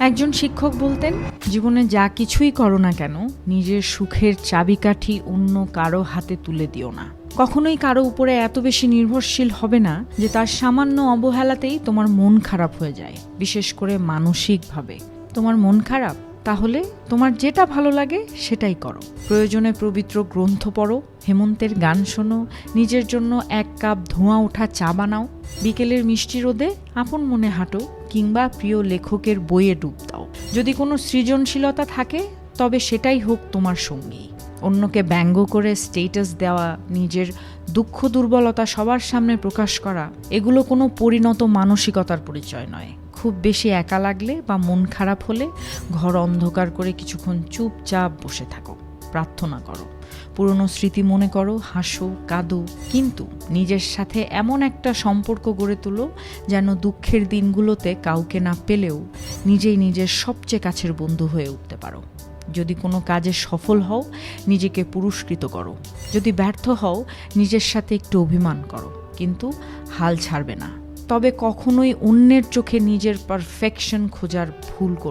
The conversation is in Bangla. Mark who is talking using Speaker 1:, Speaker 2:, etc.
Speaker 1: একজন শিক্ষক বলতেন, জীবনে যা কিছুই করো না কেন নিজের সুখের চাবিকাঠি অন্য কারো হাতে তুলে দিও না। কখনোই কারো উপরে এত বেশি নির্ভরশীল হবে না যে তার সামান্য অবহেলাতেই তোমার মন খারাপ হয়ে যায়, বিশেষ করে মানসিকভাবে। তোমার মন খারাপ? তাহলে তোমার যেটা ভালো লাগে সেটাই করো। প্রয়োজনে পবিত্র গ্রন্থ পড়ো, হেমন্তের গান শোনো, নিজের জন্য 1 কাপ ধোঁয়া ওঠা চা বানাও, বিকেলের মিষ্টি রোদে আপন মনে হাঁটো, কিংবা প্রিয় লেখকের বইয়ে ডুব দাও। যদি কোনো সৃজনশীলতা থাকে তবে সেটাই হোক তোমার সঙ্গী। অন্যকে ব্যঙ্গ করে স্টেটাস দেওয়া, নিজের দুঃখ দুর্বলতা সবার সামনে প্রকাশ করা, এগুলো কোনো পরিণত মানসিকতার পরিচয় নয়। খুব বেশি একা লাগলে বা মন খারাপ হলে ঘর অন্ধকার করে কিছুক্ষণ চুপচাপ বসে থাকো, প্রার্থনা করো, পুরনো স্মৃতি মনে করো, হাসো, কাঁদো, কিন্তু নিজের সাথে এমন একটা সম্পর্ক গড়ে তোলো যেন দুঃখের দিনগুলোতে কাউকে না পেলেও নিজেই নিজের সবচেয়ে কাছের বন্ধু হয়ে উঠতে পারো। যদি কোনো কাজে সফল হও, নিজেকে পুরস্কৃত করো। যদি ব্যর্থ হও, নিজের সাথে একটু অভিমান করো, কিন্তু হাল ছাড়বে না। তবে কখনোই অন্যের চোখে নিজের পারফেকশন খোঁজার ভুল করো